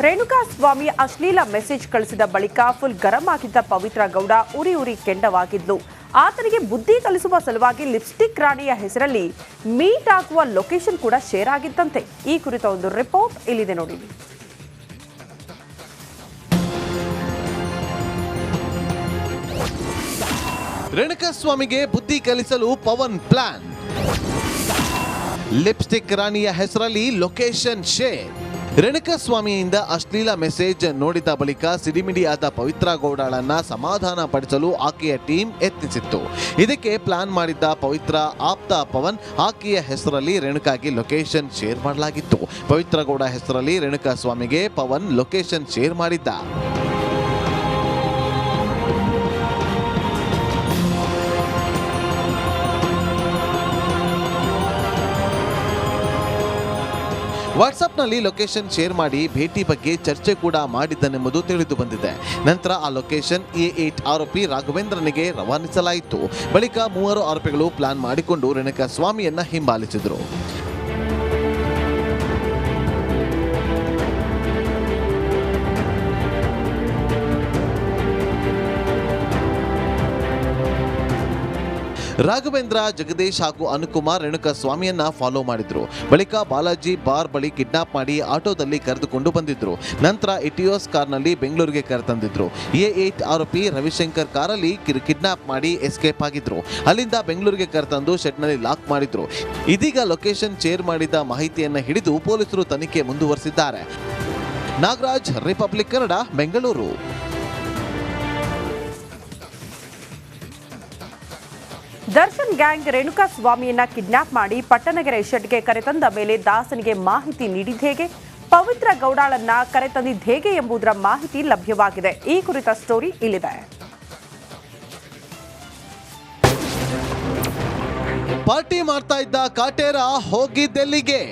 ರೇಣುಕಾಸ್ವಾಮಿ ಅಶ್ಲೀಲ ಮೆಸೇಜ್ ಕಳಿಸಿದ ಬಳಿಕ ಫುಲ್ ಗರಂ ಆಗಿದ್ದ ಪವಿತ್ರ ಗೌಡ ಉರಿ ಕೆಂಡವಾಗಿದ್ಲು. ಆತನಿಗೆ ಬುದ್ಧಿ ಕಲಿಸುವ ಸಲುವಾಗಿ ಲಿಪ್ಸ್ಟಿಕ್ ರಾಣಿಯ ಹೆಸರಲ್ಲಿ ಮೀಟ್ ಆಗುವ ಲೊಕೇಶನ್ ಕೂಡ ಶೇರ್ ಆಗಿದ್ದಂತೆ. ಈ ಕುರಿತ ಒಂದು ರಿಪೋರ್ಟ್ ಇಲ್ಲಿದೆ ನೋಡಿ. ರೇಣುಕಾಸ್ವಾಮಿಗೆ ಬುದ್ಧಿ ಕಲಿಸಲು ಪವನ್ ಪ್ಲಾನ್. ಲಿಪ್ಸ್ಟಿಕ್ ರಾಣಿಯ ಹೆಸರಲ್ಲಿ ಲೊಕೇಶನ್ ಶೇರ್. ರೇಣುಕಾಸ್ವಾಮಿಯಿಂದ ಅಶ್ಲೀಲ ಮೆಸೇಜ್ ನೋಡಿದ ಬಳಿಕ ಸಿಡಿಮಿಡಿಯಾದ ಪವಿತ್ರ ಗೌಡಳನ್ನ ಸಮಾಧಾನ ಪಡಿಸಲು ಆಕೆಯ ಟೀಮ್ ಯತ್ನಿಸಿತ್ತು. ಇದಕ್ಕೆ ಪ್ಲಾನ್ ಮಾಡಿದ್ದ ಪವಿತ್ರ ಆಪ್ತ ಪವನ್ ಆಕೆಯ ಹೆಸರಲ್ಲಿ ರೇಣುಕಾಗೆ ಲೊಕೇಶನ್ ಶೇರ್ ಮಾಡಲಾಗಿತ್ತು. ಪವಿತ್ರ ಗೌಡ ಹೆಸರಲ್ಲಿ ರೇಣುಕಾಸ್ವಾಮಿಗೆ ಪವನ್ ಲೊಕೇಶನ್ ಶೇರ್ ಮಾಡಿದ್ದ. ವಾಟ್ಸ್ಆಪ್ನಲ್ಲಿ ಲೊಕೇಶನ್ ಶೇರ್ ಮಾಡಿ ಭೇಟಿ ಬಗ್ಗೆ ಚರ್ಚೆ ಕೂಡ ಮಾಡಿದ್ದನೆಂಬುದು ತಿಳಿದು ಬಂದಿದೆ. ನಂತರ ಆ ಲೊಕೇಶನ್ A8 ಆರೋಪಿ ರಾಘವೇಂದ್ರನಿಗೆ ರವಾನಿಸಲಾಯಿತು. ಬಳಿಕ 3 ಆರೋಪಿಗಳು ಪ್ಲಾನ್ ಮಾಡಿಕೊಂಡು ರೇಣುಕಾಸ್ವಾಮಿಯನ್ನ ಹಿಂಬಾಲಿಸಿದರು. ರಾಘವೇಂದ್ರ, ಜಗದೀಶ್ ಹಾಗೂ ಅನುಕುಮಾರ್ ರೇಣುಕಾಸ್ವಾಮಿಯನ್ನ ಫಾಲೋ ಮಾಡಿದ್ರು. ಬಳಿಕ ಬಾಲಾಜಿ ಬಾರ್ ಬಳಿ ಕಿಡ್ನಾಪ್ ಮಾಡಿ ಆಟೋದಲ್ಲಿ ಕರೆದುಕೊಂಡು ಬಂದಿದ್ರು. ನಂತರ ಇಟಿಯೋಸ್ ಕಾರ್ನಲ್ಲಿ ಬೆಂಗಳೂರಿಗೆ ಕರೆತಂದಿದ್ರು. A8 ಆರೋಪಿ ರವಿಶಂಕರ್ ಕಾರಲ್ಲಿ ಕಿಡ್ನಾಪ್ ಮಾಡಿ ಎಸ್ಕೇಪ್ ಆಗಿದ್ರು. ಅಲ್ಲಿಂದ ಬೆಂಗಳೂರಿಗೆ ಕರೆತಂದು ಶೆಡ್ನಲ್ಲಿ ಲಾಕ್ ಮಾಡಿದ್ರು. ಇದೀಗ ಲೊಕೇಶನ್ ಶೇರ್ ಮಾಡಿದ ಮಾಹಿತಿಯನ್ನ ಹಿಡಿದು ಪೊಲೀಸರು ತನಿಖೆ ಮುಂದುವರೆಸಿದ್ದಾರೆ. ನಾಗರಾಜ್, ರಿಪಬ್ಲಿಕ್ ಕನ್ನಡ, ಬೆಂಗಳೂರು. ದರ್ಶನ್ ಗ್ಯಾಂಗ್ ರೇಣುಕಾಸ್ವಾಮಿಯನ್ನ ಕಿಡ್ನಾಪ್ ಮಾಡಿ ಪಟ್ಟಣಗೆರೆ ಶೆಡ್ಗೆ ಕರೆತಂದ ಮೇಲೆ ದಾಸನಿಗೆ ಮಾಹಿತಿ ನೀಡಿದ್ದೇಗೆ, ಪವಿತ್ರ ಗೌಡಳನ್ನ ಕರೆತಂದಿದ್ದೇಗೆ ಎಂಬುದರ ಮಾಹಿತಿ ಲಭ್ಯವಾಗಿದೆ. ಈ ಕುರಿತ ಸ್ಟೋರಿ ಇಲ್ಲಿದೆ. ಪಾರ್ಟಿ ಮಾಡ್ತಾ ಇದ್ದ ಕಾಟೇರ ಹೋಗಿದ್ದೆಲ್ಲಿಗೆ?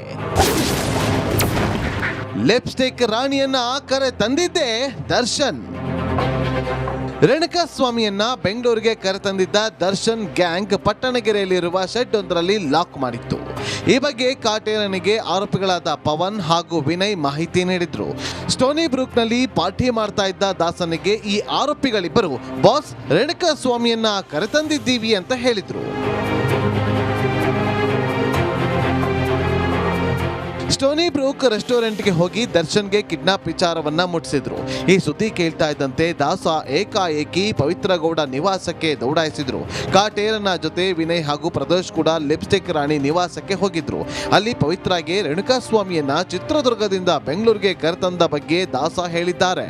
ಲಿಪ್ಸ್ಟಿಕ್ ರಾಣಿಯನ್ನ ಕರೆ ತಂದಿದ್ದೆ ದರ್ಶನ್. ರೇಣುಕಾಸ್ವಾಮಿಯನ್ನ ಬೆಂಗಳೂರಿಗೆ ಕರೆತಂದಿದ್ದ ದರ್ಶನ್ ಗ್ಯಾಂಗ್ ಪಟ್ಟಣಗೆರೆಯಲ್ಲಿರುವ ಶೆಡ್ ಒಂದರಲ್ಲಿ ಲಾಕ್ ಮಾಡಿತ್ತು. ಈ ಬಗ್ಗೆ ಕಾಟೇರನಿಗೆ ಆರೋಪಿಗಳಾದ ಪವನ್ ಹಾಗೂ ವಿನಯ್ ಮಾಹಿತಿ ನೀಡಿದ್ರು. ಸ್ಟೋನಿ ಬ್ರೂಕ್ನಲ್ಲಿ ಪಾರ್ಟಿ ಮಾಡ್ತಾ ಇದ್ದ ದಾಸನಿಗೆ ಈ ಆರೋಪಿಗಳಿಬ್ಬರು ಬಾಸ್ ರೇಣುಕಾಸ್ವಾಮಿಯನ್ನ ಕರೆತಂದಿದ್ದೀವಿ ಅಂತ ಹೇಳಿದ್ರು. ಸ್ಟೋನಿ ಬ್ರೂಕ್ ರೆಸ್ಟೋರೆಂಟ್ಗೆ ಹೋಗಿ ದರ್ಶನ್ಗೆ ಕಿಡ್ನಾಪ್ ವಿಚಾರವನ್ನ ಮುಟ್ಟಿಸಿದ್ರು. ಈ ಸುದ್ದಿ ಕೇಳ್ತಾ ಇದ್ದಂತೆ ದಾಸ ಏಕಾಏಕಿ ಪವಿತ್ರ ಗೌಡ ನಿವಾಸಕ್ಕೆ ದೌಡಾಯಿಸಿದ್ರು. ಕಾಟೇರನ ಜೊತೆ ವಿನಯ್ ಹಾಗೂ ಪ್ರದೋಷ್ ಕೂಡ ಲಿಪ್ಸ್ಟಿಕ್ ರಾಣಿ ನಿವಾಸಕ್ಕೆ ಹೋಗಿದ್ರು. ಅಲ್ಲಿ ಪವಿತ್ರಾಗೆ ರೇಣುಕಾಸ್ವಾಮಿಯನ್ನ ಚಿತ್ರದುರ್ಗದಿಂದ ಬೆಂಗಳೂರಿಗೆ ಕರೆತಂದ ಬಗ್ಗೆ ದಾಸ ಹೇಳಿದ್ದಾರೆ.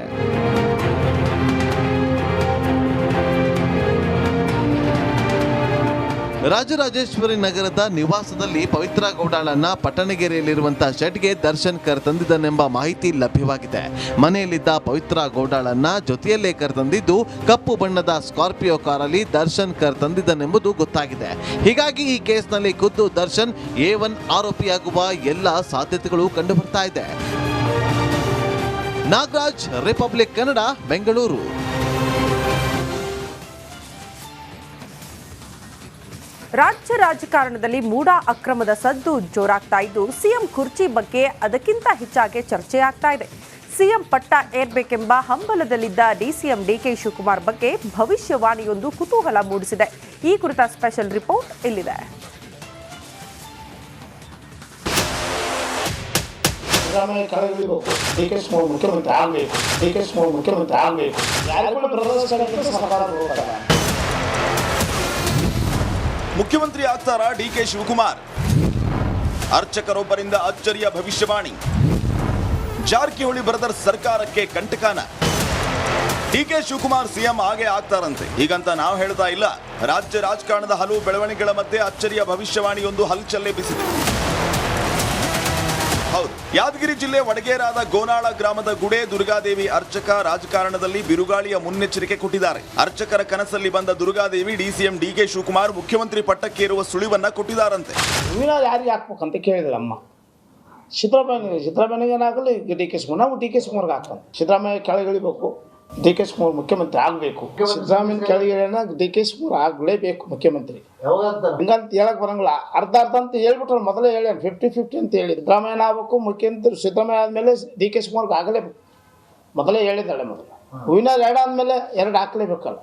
ರಾಜರಾಜೇಶ್ವರಿ ನಗರದ ನಿವಾಸದಲ್ಲಿ ಪವಿತ್ರ ಗೌಡಳನ್ನ ಪಟ್ಟಣಗೆರೆಯಲ್ಲಿರುವಂತಹ ಶೆಡ್ಗೆ ದರ್ಶನ್ ಕರೆತಂದಿದ್ದನೆಂಬ ಮಾಹಿತಿ ಲಭ್ಯವಾಗಿದೆ. ಮನೆಯಲ್ಲಿದ್ದ ಪವಿತ್ರ ಗೌಡಳನ್ನ ಜೊತೆಯಲ್ಲೇ ಕರೆತಂದಿದ್ದು ಕಪ್ಪು ಬಣ್ಣದ ಸ್ಕಾರ್ಪಿಯೋ ಕಾರಲ್ಲಿ ದರ್ಶನ್ ಕರೆತಂದಿದ್ದನೆಂಬುದು ಗೊತ್ತಾಗಿದೆ. ಹೀಗಾಗಿ ಈ ಕೇಸ್ನಲ್ಲಿ ಖುದ್ದು ದರ್ಶನ್ A1 ಆರೋಪಿಯಾಗುವ ಎಲ್ಲ ಸಾಧ್ಯತೆಗಳು ಕಂಡು ಬರ್ತಾ ಇದೆ. ನಾಗರಾಜ್, ರಿಪಬ್ಲಿಕ್ ಕನ್ನಡ, ಬೆಂಗಳೂರು. ರಾಜ್ಯ ರಾಜಕಾರಣದಲ್ಲಿ ಮೂಡ ಅಕ್ರಮದ ಸದ್ದು ಜೋರಾಗ್ತಾ ಇದ್ದು ಸಿಎಂ ಕುರ್ಚಿ ಬಗ್ಗೆ ಅದಕ್ಕಿಂತ ಹೆಚ್ಚಾಗಿ ಚರ್ಚೆಯಾಗ್ತಾ ಇದೆ. ಸಿಎಂ ಪಟ್ಟ ಏರ್ಬೇಕೆಂಬ ಹಂಬಲದಲ್ಲಿದ್ದ ಡಿಸಿಎಂ ಡಿಕೆ ಶಿವಕುಮಾರ್ ಬಗ್ಗೆ ಭವಿಷ್ಯವಾಣಿಯೊಂದು ಕುತೂಹಲ ಮೂಡಿಸಿದೆ. ಈ ಕುರಿತ ಸ್ಪೆಷಲ್ ರಿಪೋರ್ಟ್ ಇಲ್ಲಿದೆ. ಮುಖ್ಯಮಂತ್ರಿ ಆಗ್ತಾರಾ ಡಿಕೆ ಶಿವಕುಮಾರ್? ಅರ್ಚಕರೊಬ್ಬರಿಂದ ಅಚ್ಚರಿಯ ಭವಿಷ್ಯವಾಣಿ. ಜಾರಕಿಹೊಳಿ ಬ್ರದರ್ಸ್ ಸರ್ಕಾರಕ್ಕೆ ಕಂಟಕನ. ಡಿಕೆ ಶಿವಕುಮಾರ್ ಸಿಎಂ ಆಗೇ ಆಗ್ತಾರಂತೆ. ಹೀಗಂತ ನಾವು ಹೇಳ್ತಾ ಇಲ್ಲ. ರಾಜ್ಯ ರಾಜಕಾರಣದ ಹಲವು ಬೆಳವಣಿಗೆಗಳ ಮಧ್ಯೆ ಅಚ್ಚರಿಯ ಭವಿಷ್ಯವಾಣಿಯೊಂದು ಹಲ್ಚಲ್ಲೆಬ್ಬಿಸಿದೆ. ಹೌದು, ಯಾದಗಿರಿ ಜಿಲ್ಲೆ ವಡಗೇರಾದ ಗೋನಾಳ ಗ್ರಾಮದ ಗುಡೆ ದುರ್ಗಾದೇವಿ ಅರ್ಚಕ ರಾಜಕಾರಣದಲ್ಲಿ ಬಿರುಗಾಳಿಯ ಮುನ್ನೆಚ್ಚರಿಕೆ ಕೊಟ್ಟಿದ್ದಾರೆ. ಅರ್ಚಕರ ಕನಸಲ್ಲಿ ಬಂದ ದುರ್ಗಾದೇವಿ ಡಿಸಿಎಂ ಡಿಕೆ ಶಿವಕುಮಾರ್ ಮುಖ್ಯಮಂತ್ರಿ ಪಟ್ಟಕ್ಕೇರುವ ಸುಳಿವನ್ನ ಕೊಟ್ಟಿದ್ದಾರಂತೆ. ಯಾರಿಗೆ ಹಾಕ್ಬೇಕಂತ ಕೇಳಿದ್ರಮ್ಮ. ಸಿದ್ದರಾಮಯ್ಯ ಏನಾಗಲಿ ಡಿಕೆ ಶಿವಕುಮಾರ್, ನಾವು ಡಿಕೆ ಶಿವಕುಮಾರ್ಗೆ ಹಾಕೋಣ. ಸಿದ್ದರಾಮಯ್ಯ ಕೆಳಗಿಳಿಬೇಕು, ಡಿಕೆ ಶಿವಕುಮಾರ್ ಮುಖ್ಯಮಂತ್ರಿ ಆಗಬೇಕು. ಸಿದ್ದರಾಮಯ್ಯ ಕೆಳಗಿಳಿಯೋಣ, ಡಿಕೆ ಶಿವಕುಮಾರ್ ಆಗಲೇಬೇಕು ಮುಖ್ಯಮಂತ್ರಿ. ಹಿಂಗಂತ ಹೇಳಕ್ ಬರಂಗಿಲ್ಲ. ಅರ್ಧ ಅಂತ ಹೇಳ್ಬಿಟ್ರೆ ಮೊದಲೇ ಹೇಳಿ 50-50 ಅಂತ ಹೇಳಿ. ಸಿದ್ದರಾಮಯ್ಯ ಆಗ್ಬೇಕು ಮುಖ್ಯಮಂತ್ರಿ. ಸಿದ್ದರಾಮಯ್ಯ ಆದ್ಮೇಲೆ ಡಿಕೆ ಶಿವಕುಮಾರ್ಗೆ ಆಗಲೇಬೇಕು. ಮೊದಲೇ ಹೇಳಿದ್ದಾಳೆ. ಮೊದಲು ಹೂವಿನ ಎರಡು ಆದಮೇಲೆ ಎರಡು ಹಾಕ್ಲೇಬೇಕಲ್ಲ.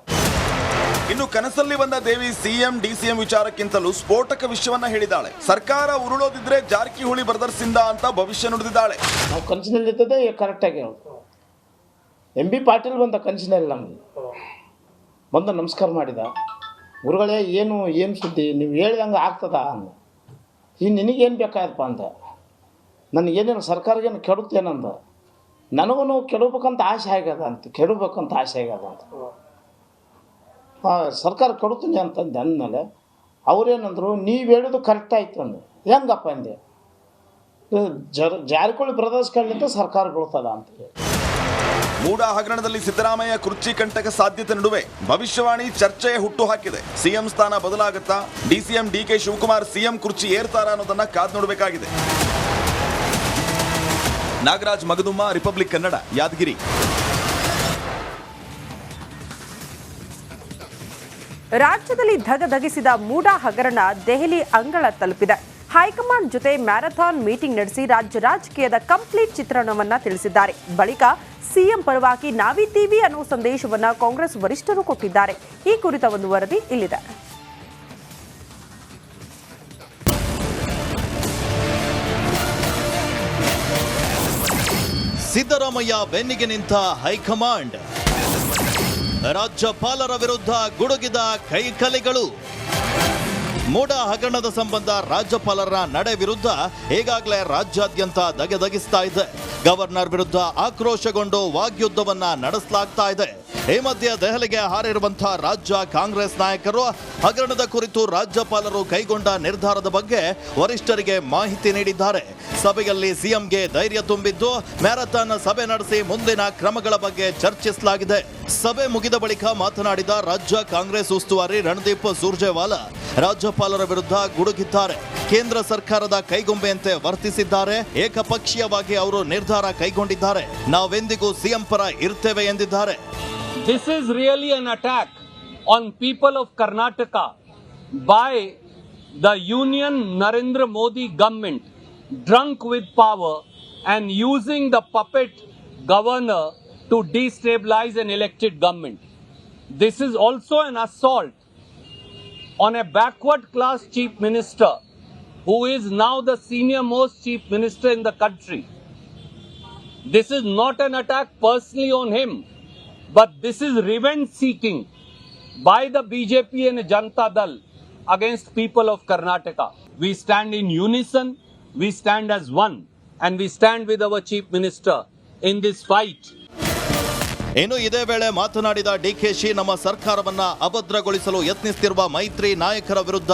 ಇನ್ನು ಕನಸಲ್ಲಿ ಬಂದ ದೇವಿ ಸಿಎಂ ಡಿಸಿಎಂ ವಿಚಾರಕ್ಕಿಂತಲೂ ಸ್ಫೋಟಕ ವಿಷಯವನ್ನ ಹೇಳಿದ್ದಾಳೆ. ಸರ್ಕಾರ ಉರುಳೋದಿದ್ರೆ ಜಾರಕಿಹೊಳಿ ಬ್ರದರ್ಸ್ ಇಂದ ಅಂತ ಭವಿಷ್ಯ ನುಡಿದಿದ್ದಾಳೆ. ನಾವು ಕನಸಿನಲ್ಲಿ ಇದ್ದದೇ ಕರೆಕ್ಟಾಗಿ ಎಂ ಬಿ ಪಾಟೀಲ್ ಬಂದ ಕನಸಿನಲ್ಲಿ ನಮಗೆ ಬಂದು ನಮಸ್ಕಾರ ಮಾಡಿದ. ಗುರುಗಳೇ ಏನು ಸುದ್ದಿ, ನೀವು ಹೇಳಿದಂಗೆ ಆಗ್ತದ ಅಂದ. ಈಗ ನಿನಗೇನು ಬೇಕಾಯಪ್ಪ ಅಂದ. ನನಗೇನೇನು ಸರ್ಕಾರಗೇನು ಕೆಡುತ್ತೇನಂದ. ನನಗೂ ಕೆಡಬೇಕಂತ ಆಸೆ ಆಗ್ಯದ ಅಂತ ಸರ್ಕಾರ ಕೆಡುತ್ತೀನಿ ಅಂತಂದೆ. ಅಂದಮೇಲೆ ಅವ್ರೇನಂದ್ರು, ನೀವು ಹೇಳೋದು ಕರೆಕ್ಟ್ ಆಯ್ತು ಅಂದೆ. ಹೆಂಗಪ್ಪ ಅಂದೆ. ಜಾರಕಿಹೊಳಿ ಬ್ರದರ್ಸ್ ಕಡೆಯಿಂದ ಸರ್ಕಾರ ಬೀಳ್ತದ ಅಂತ ಹೇಳಿ. ಮೂಡ ಹಗರಣದಲ್ಲಿ ಸಿದ್ದರಾಮಯ್ಯ ಕುರ್ಚಿ ಕಂಟಕ ಸಾಧ್ಯತೆ ನಡುವೆ ಭವಿಷ್ಯವಾಣಿ ಚರ್ಚೆಯ ಹುಟ್ಟು ಹಾಕಿದೆ. ಸಿಎಂ ಸ್ಥಾನ ಬದಲಾಗುತ್ತಾ, ಡಿಸಿಎಂ ಡಿಕೆ ಶಿವಕುಮಾರ್ ಸಿಎಂ ಕುರ್ಚಿ ಏರ್ತಾರ ಅನ್ನೋದನ್ನ ಕಾದ್ ನೋಡಬೇಕಾಗಿದೆ. ನಾಗರಾಜ್ ಮಗದುಮ್ಮ, ರಿಪಬ್ಲಿಕ್ ಕನ್ನಡ, ಯಾದಗಿರಿ. ರಾಜ್ಯದಲ್ಲಿ ಧಗಧಗಿಸಿದ ಮೂಡ ಹಗರಣ ದೆಹಲಿ ಅಂಗಳ ತಲುಪಿದೆ. ಹೈಕಮಾಂಡ್ ಜೊತೆ ಮ್ಯಾರಥಾನ್ ಮೀಟಿಂಗ್ ನಡೆಸಿ ರಾಜ್ಯ ರಾಜಕೀಯದ ಕಂಪ್ಲೀಟ್ ಚಿತ್ರಣವನ್ನ ತಿಳಿಸಿದ್ದಾರೆ. ಬಳಿಕ ಸಿಎಂ ಪರವಾಗಿ ನಾವಿದ್ದೀವಿ ಅನ್ನೋ ಸಂದೇಶವನ್ನ ಕಾಂಗ್ರೆಸ್ ವರಿಷ್ಠರು ಕೊಟ್ಟಿದ್ದಾರೆ. ಈ ಕುರಿತ ಒಂದು ವರದಿ ಇಲ್ಲಿದೆ. ಸಿದ್ದರಾಮಯ್ಯ ಬೆನ್ನಿಗೆ ನಿಂತ ಹೈಕಮಾಂಡ್, ರಾಜ್ಯಪಾಲರ ವಿರುದ್ಧ ಗುಡುಗಿದ ಕೈಕಲೆಗಳು. ಮೂಡ ಹಗರಣದ ಸಂಬಂಧ ರಾಜ್ಯಪಾಲರ ನಡೆ ವಿರುದ್ಧ ಈಗಾಗಲೇ ರಾಜ್ಯಾದ್ಯಂತ ಧಗೆಧಗಿಸ್ತಾ ಇದೆ. ಗವರ್ನರ್ ವಿರುದ್ಧ ಆಕ್ರೋಶಗೊಂಡು ವಾಗ್ಯುದ್ಧವನ್ನ ನಡೆಸಲಾಗ್ತಾ ಇದೆ. ಈ ಮಧ್ಯೆ ದೆಹಲಿಗೆ ಹಾರಿರುವಂತಹ ರಾಜ್ಯ ಕಾಂಗ್ರೆಸ್ ನಾಯಕರು ಹಗರಣದ ಕುರಿತು ರಾಜ್ಯಪಾಲರು ಕೈಗೊಂಡ ನಿರ್ಧಾರದ ಬಗ್ಗೆ ವರಿಷ್ಠರಿಗೆ ಮಾಹಿತಿ ನೀಡಿದ್ದಾರೆ. ಸಭೆಯಲ್ಲಿ ಸಿಎಂಗೆ ಧೈರ್ಯ ತುಂಬಿದ್ದು ಮ್ಯಾರಥಾನ್ ಸಭೆ ನಡೆಸಿ ಮುಂದಿನ ಕ್ರಮಗಳ ಬಗ್ಗೆ ಚರ್ಚಿಸಲಾಗಿದೆ. ಸಭೆ ಮುಗಿದ ಬಳಿಕ ಮಾತನಾಡಿದ ರಾಜ್ಯ ಕಾಂಗ್ರೆಸ್ ಉಸ್ತುವಾರಿ ರಣದೀಪ್ ಸುರ್ಜೇವಾಲಾ ರಾಜ್ಯಪಾಲರ ವಿರುದ್ಧ ಗುಡುಗಿದ್ದಾರೆ. ಕೇಂದ್ರ ಸರ್ಕಾರದ ಕೈಗೊಂಬೆಯಂತೆ ವರ್ತಿಸಿದ್ದಾರೆ. ಏಕಪಕ್ಷೀಯವಾಗಿ ಅವರು ನಿರ್ಧಾರ ಕೈಗೊಂಡಿದ್ದಾರೆ. ನಾವೆಂದಿಗೂ ಸಿಎಂ ಪರ ಇರ್ತೇವೆ ಎಂದಿದ್ದಾರೆ. This is really an attack on people of Karnataka by the Union Narendra Modi government, drunk with power and using the puppet governor to destabilize an elected government. This is also an assault on a backward class chief minister who is now the senior most chief minister in the country. This is not an attack personally on him, but this is revenge seeking by the BJP and Janata Dal against people of Karnataka. We stand in unison, we stand as one, and we stand with our chief minister in this fight. ಇನ್ನು ಇದೇ ವೇಳೆ ಮಾತನಾಡಿದ ಡಿಕೆಶಿ, ನಮ್ಮ ಸರ್ಕಾರವನ್ನ ಅಭದ್ರಗೊಳಿಸಲು ಯತ್ನಿಸುತ್ತಿರುವ ಮೈತ್ರಿ ನಾಯಕರ ವಿರುದ್ಧ